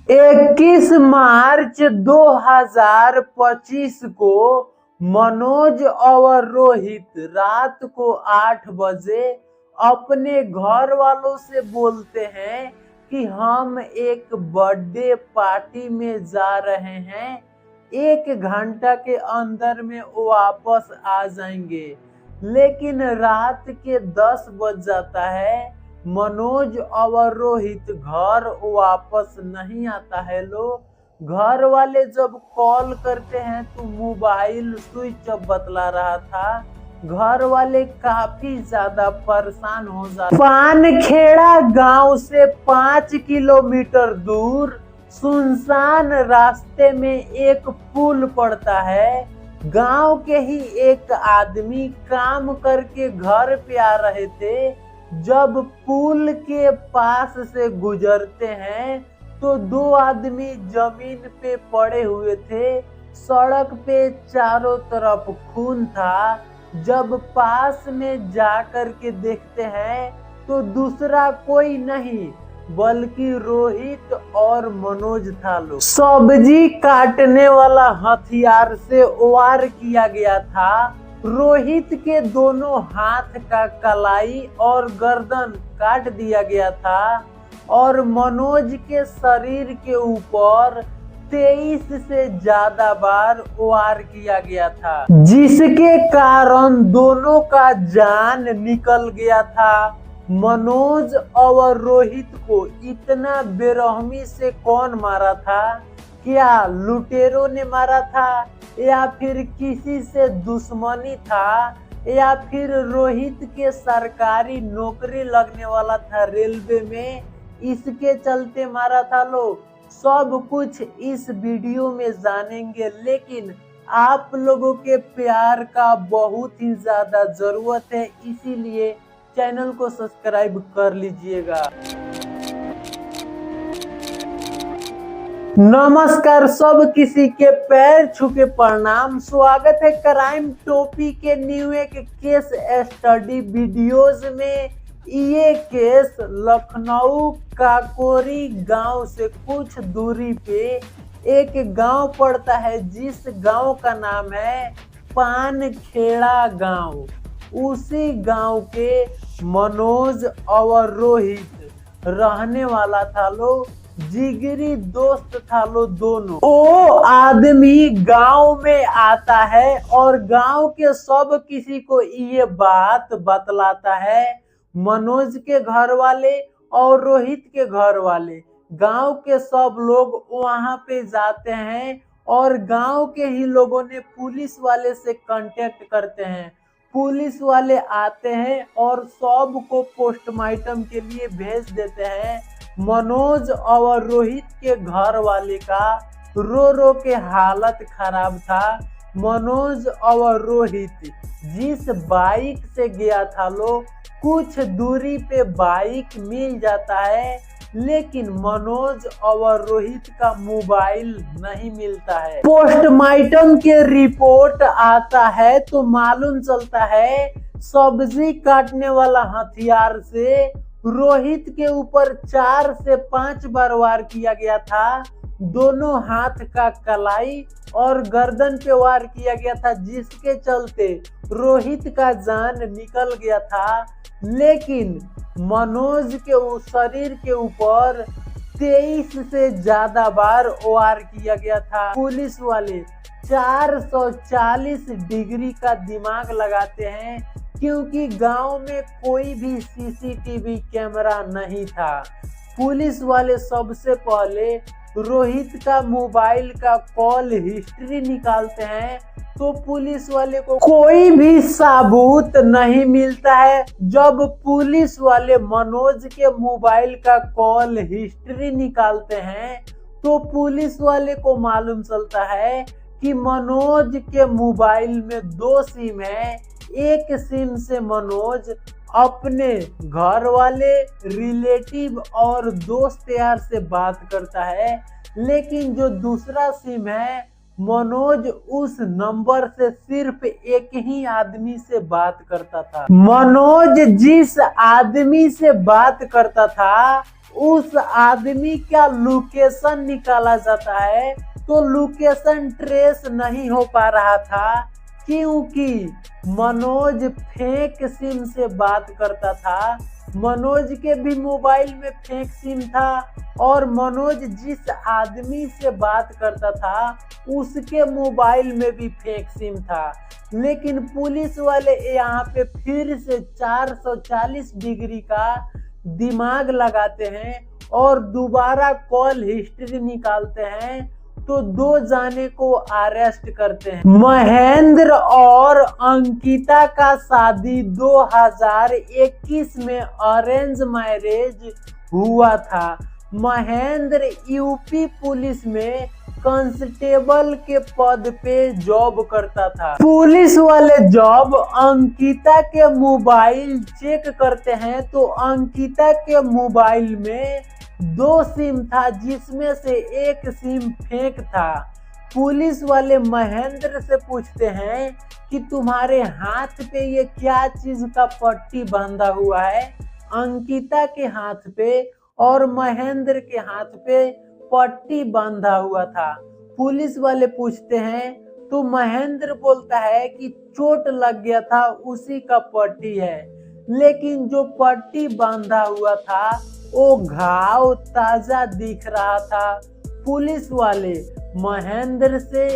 21 मार्च 2025 को मनोज और रोहित रात को 8 बजे अपने घर वालों से बोलते हैं कि हम एक बर्थडे पार्टी में जा रहे हैं, 1 घंटा के अंदर में वापस आ जाएंगे। लेकिन रात के 10 बज जाता है, मनोज और रोहित घर वापस नहीं आता है। लोग घर वाले जब कॉल करते हैं तो मोबाइल स्विच ऑफ बतला रहा था। घर वाले काफी ज्यादा परेशान हो जाते। पानखेड़ा गांव से 5 किलोमीटर दूर सुनसान रास्ते में एक पुल पड़ता है। गांव के ही एक आदमी काम करके घर पे आ रहे थे। जब पुल के पास से गुजरते हैं तो 2 आदमी जमीन पे पड़े हुए थे। सड़क पे चारों तरफ खून था। जब पास में जाकर के देखते हैं तो दूसरा कोई नहीं बल्कि रोहित और मनोज था। लोग सब्जी काटने वाला हथियार से वार किया गया था। रोहित के दोनों हाथ का कलाई और गर्दन काट दिया गया था और मनोज के शरीर के ऊपर 23 से ज्यादा बार वार किया गया था, जिसके कारण दोनों का जान निकल गया था। मनोज और रोहित को इतना बेरहमी से कौन मारा था? क्या लुटेरों ने मारा था या फिर किसी से दुश्मनी था या फिर रोहित के सरकारी नौकरी लगने वाला था रेलवे में, इसके चलते मारा था? लोग सब कुछ इस वीडियो में जानेंगे, लेकिन आप लोगों के प्यार का बहुत ही ज्यादा जरूरत है, इसीलिए चैनल को सब्सक्राइब कर लीजिएगा। नमस्कार, सब किसी के पैर छू के प्रणाम। स्वागत है क्राइम टॉपिक के न्यू एक केस स्टडी वीडियोज में। ये केस लखनऊ काकोरी गांव से कुछ दूरी पे एक गांव पड़ता है, जिस गांव का नाम है पानखेड़ा गांव। उसी गांव के मनोज और रोहित रहने वाला था। लोग जिगरी दोस्त था लोग दोनों। वो आदमी गांव में आता है और गांव के सब किसी को ये बात बतलाता है। मनोज के घर वाले और रोहित के घर वाले, गांव के सब लोग वहां पे जाते हैं और गांव के ही लोगों ने पुलिस वाले से कांटेक्ट करते हैं। पुलिस वाले आते हैं और सब को पोस्टमार्टम के लिए भेज देते हैं। मनोज और रोहित के घर वाले का रो रो के हालत खराब था। मनोज और रोहित जिस बाइक से गया था, लोग कुछ दूरी पे बाइक मिल जाता है, लेकिन मनोज और रोहित का मोबाइल नहीं मिलता है। पोस्टमार्टम के रिपोर्ट आता है तो मालूम चलता है सब्जी काटने वाला हथियार से रोहित के ऊपर 4 से 5 बार वार किया गया था। दोनों हाथ का कलाई और गर्दन पे वार किया गया था, जिसके चलते रोहित का जान निकल गया था। लेकिन मनोज के शरीर के ऊपर 23 से ज्यादा बार वार किया गया था। पुलिस वाले 440 डिग्री का दिमाग लगाते हैं, क्योंकि गांव में कोई भी सीसीटीवी कैमरा नहीं था। पुलिस वाले सबसे पहले रोहित का मोबाइल का कॉल हिस्ट्री निकालते हैं, तो पुलिस वाले को कोई भी सबूत नहीं मिलता है। जब पुलिस वाले मनोज के मोबाइल का कॉल हिस्ट्री निकालते हैं तो पुलिस वाले को मालूम चलता है कि मनोज के मोबाइल में 2 सिम है। एक सिम से मनोज अपने घर वाले, रिलेटिव और दोस्त यार से बात करता है, लेकिन जो दूसरा सिम है मनोज उस नंबर से सिर्फ एक ही आदमी से बात करता था। मनोज जिस आदमी से बात करता था उस आदमी का लोकेशन निकाला जाता है तो लोकेशन ट्रेस नहीं हो पा रहा था, क्योंकि मनोज फेक सिम से बात करता था। मनोज के भी मोबाइल में फेक सिम था और मनोज जिस आदमी से बात करता था उसके मोबाइल में भी फेक सिम था। लेकिन पुलिस वाले यहाँ पे फिर से 440 डिग्री का दिमाग लगाते हैं और दोबारा कॉल हिस्ट्री निकालते हैं तो 2 जाने को अरेस्ट करते हैं। महेंद्र और अंकिता का शादी 2021 में अरेंज मैरिज हुआ था। महेंद्र यूपी पुलिस में कांस्टेबल के पद पे जॉब करता था। पुलिस वाले जॉब अंकिता के मोबाइल चेक करते हैं तो अंकिता के मोबाइल में 2 सिम था, जिसमें से एक सिम फेक था। पुलिस वाले महेंद्र से पूछते हैं कि तुम्हारे हाथ पे ये क्या चीज का पट्टी बांधा हुआ है। अंकिता के हाथ पे और महेंद्र के हाथ पे पट्टी बांधा हुआ था। पुलिस वाले पूछते हैं तो महेंद्र बोलता है कि चोट लग गया था, उसी का पट्टी है। लेकिन जो पट्टी बांधा हुआ था वो घाव ताजा दिख रहा था। पुलिस वाले महेंद्र से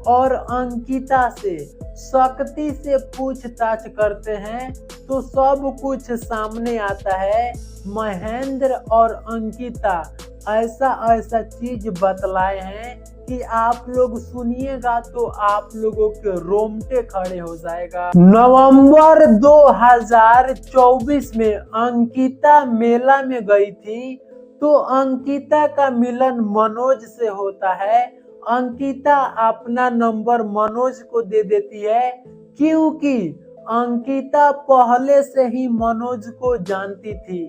और अंकिता से सख्ती से पूछताछ करते हैं तो सब कुछ सामने आता है। महेंद्र और अंकिता ऐसा चीज बतलाए हैं कि आप लोग सुनिएगा तो आप लोगों के रोंगटे खड़े हो जाएगा। नवंबर 2024 में अंकिता मेला में गई थी तो अंकिता का मिलन मनोज से होता है। अंकिता अपना नंबर मनोज को दे देती है, क्योंकि अंकिता पहले से ही मनोज को जानती थी।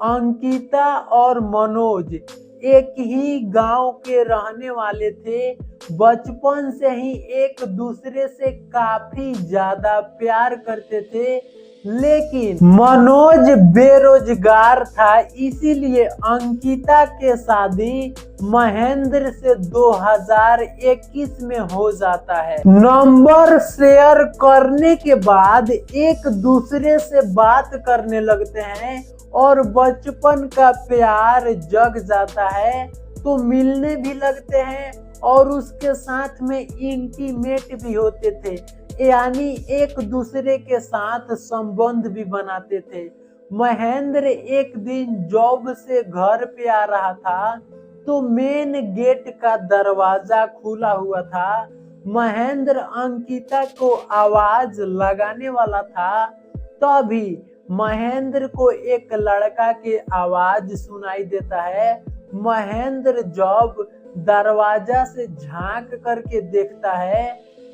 अंकिता और मनोज एक ही गांव के रहने वाले थे। बचपन से ही एक दूसरे से काफी ज्यादा प्यार करते थे, लेकिन मनोज बेरोजगार था, इसीलिए अंकिता के शादी महेंद्र से 2021 में हो जाता है। नंबर शेयर करने के बाद एक दूसरे से बात करने लगते हैं और बचपन का प्यार जग जाता है तो मिलने भी लगते हैं और उसके साथ में इंटीमेट भी होते थे, यानी एक दूसरे के साथ संबंध भी बनाते थे। महेंद्र एक दिन जॉब से घर पे आ रहा था तो मेन गेट का दरवाजा खुला हुआ था। महेंद्र अंकिता को आवाज लगाने वाला था, तभी महेंद्र को एक लड़का के आवाज सुनाई देता है। महेंद्र जब दरवाजा से झांक करके देखता है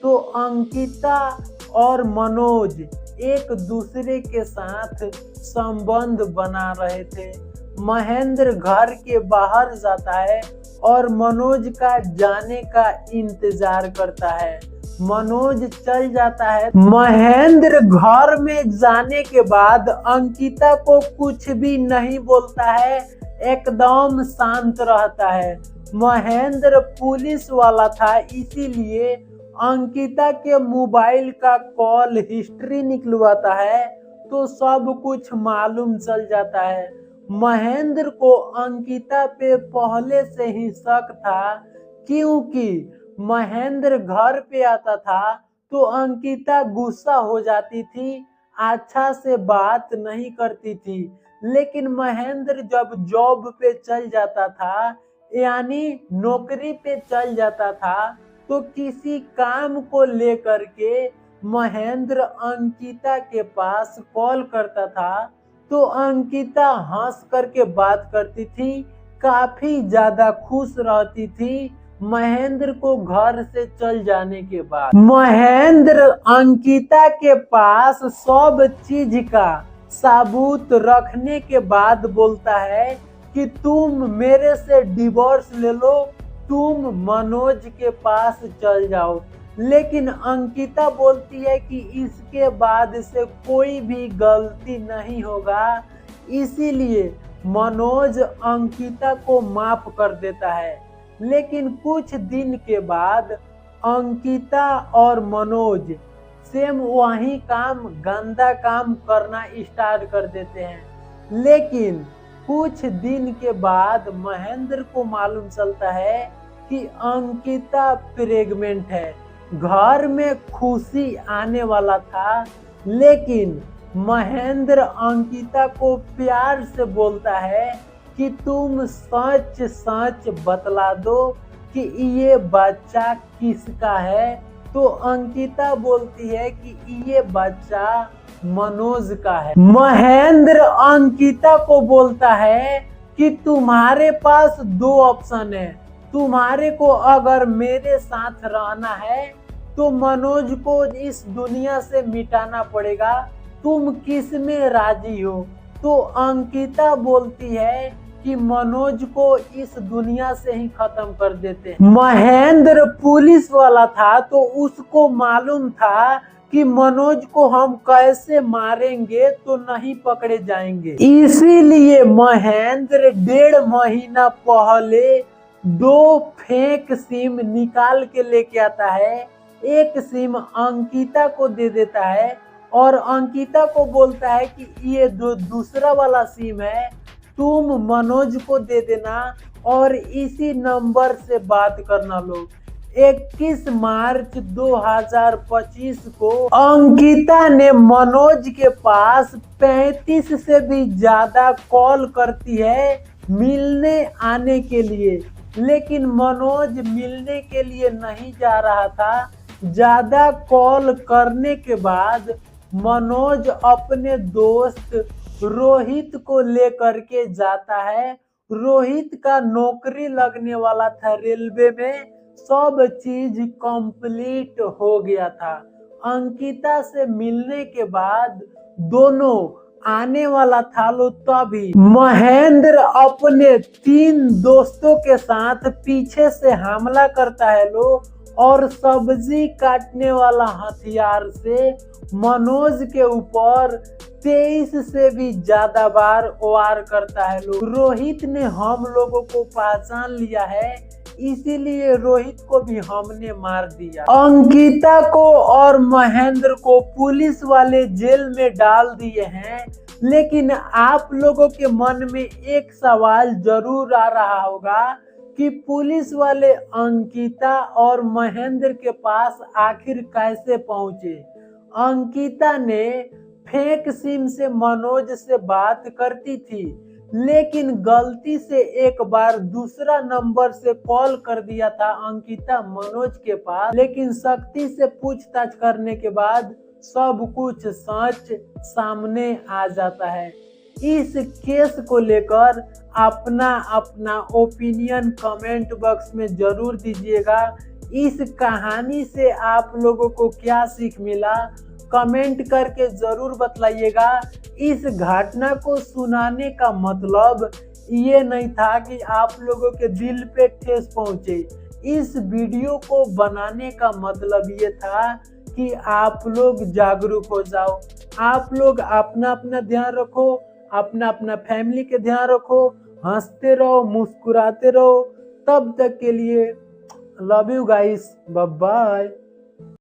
तो अंकिता और मनोज एक दूसरे के साथ संबंध बना रहे थे। महेंद्र घर के बाहर जाता है और मनोज का जाने का इंतजार करता है। मनोज चल जाता है। महेंद्र घर में जाने के बाद अंकिता को कुछ भी नहीं बोलता है, एकदम शांत रहता है। महेंद्र पुलिस वाला था, इसीलिए अंकिता के मोबाइल का कॉल हिस्ट्री निकलवाता है तो सब कुछ मालूम चल जाता है। महेंद्र को अंकिता पे पहले से ही शक था, क्योंकि महेंद्र घर पे आता था तो अंकिता गुस्सा हो जाती थी, अच्छा से बात नहीं करती थी। लेकिन महेंद्र जब जॉब पे चल जाता था, यानी नौकरी पे चल जाता था, तो किसी काम को लेकर के महेंद्र अंकिता के पास कॉल करता था तो अंकिता हंस करके बात करती थी, काफी ज्यादा खुश रहती थी महेंद्र को घर से चल जाने के बाद। महेंद्र अंकिता के पास सब चीज का सबूत रखने के बाद बोलता है कि तुम मेरे से डिवोर्स ले लो, तुम मनोज के पास चल जाओ। लेकिन अंकिता बोलती है कि इसके बाद से कोई भी गलती नहीं होगा, इसीलिए मनोज अंकिता को माफ कर देता है। लेकिन कुछ दिन के बाद अंकिता और मनोज सेम वही काम, गंदा काम करना स्टार्ट कर देते हैं। लेकिन कुछ दिन के बाद महेंद्र को मालूम चलता है कि अंकिता प्रेग्नेंट है। घर में खुशी आने वाला था, लेकिन महेंद्र अंकिता को प्यार से बोलता है कि तुम सच सच बतला दो कि ये बच्चा किसका है। तो अंकिता बोलती है कि ये बच्चा मनोज का है। महेंद्र अंकिता को बोलता है कि तुम्हारे पास दो ऑप्शन है, तुम्हारे को अगर मेरे साथ रहना है तो मनोज को इस दुनिया से मिटाना पड़ेगा, तुम किस में राजी हो। तो अंकिता बोलती है कि मनोज को इस दुनिया से ही खत्म कर देते हैं। महेंद्र पुलिस वाला था तो उसको मालूम था कि मनोज को हम कैसे मारेंगे तो नहीं पकड़े जाएंगे। इसीलिए महेंद्र 1.5 महीना पहले 2 फेक सिम निकाल के लेके आता है। एक सिम अंकिता को दे देता है और अंकिता को बोलता है कि ये दूसरा वाला सिम है, तुम मनोज को दे देना और इसी नंबर से बात करना। लोग 21 मार्च 2025 को अंकिता ने मनोज के पास 35 से भी ज्यादा कॉल करती है मिलने आने के लिए। लेकिन मनोज मिलने के लिए नहीं जा रहा था। ज्यादा कॉल करने के बाद मनोज अपने दोस्त रोहित को लेकर के जाता है। रोहित का नौकरी लगने वाला था रेलवे में, सब चीज कंप्लीट हो गया था। अंकिता से मिलने के बाद दोनों आने वाला था। लो तभी महेंद्र अपने 3 दोस्तों के साथ पीछे से हमला करता है लो, और सब्जी काटने वाला हथियार से मनोज के ऊपर 23 से भी ज्यादा बार वार करता है लोग। रोहित ने हम लोगों को पहचान लिया है, इसीलिए रोहित को भी हमने मार दिया। अंकिता को और महेंद्र को पुलिस वाले जेल में डाल दिए हैं। लेकिन आप लोगों के मन में एक सवाल जरूर आ रहा होगा कि पुलिस वाले अंकिता और महेंद्र के पास आखिर कैसे पहुंचे। अंकिता ने फेक सिम से मनोज से बात करती थी, लेकिन गलती से एक बार दूसरा नंबर से कॉल कर दिया था अंकिता मनोज के पास। लेकिन सख्ती से पूछताछ करने के बाद सब कुछ सच सामने आ जाता है। इस केस को लेकर अपना अपना ओपिनियन कमेंट बॉक्स में जरूर दीजिएगा। इस कहानी से आप लोगों को क्या सीख मिला कमेंट करके जरूर बतलाइएगा। इस घटना को सुनाने का मतलब ये नहीं था कि आप लोगों के दिल पे ठेस पहुंचे। इस वीडियो को बनाने का मतलब ये था कि आप लोग जागरूक हो जाओ। आप लोग अपना अपना ध्यान रखो, अपना अपना फैमिली के ध्यान रखो, हंसते रहो, मुस्कुराते रहो। तब तक के लिए love you guys, bye bye.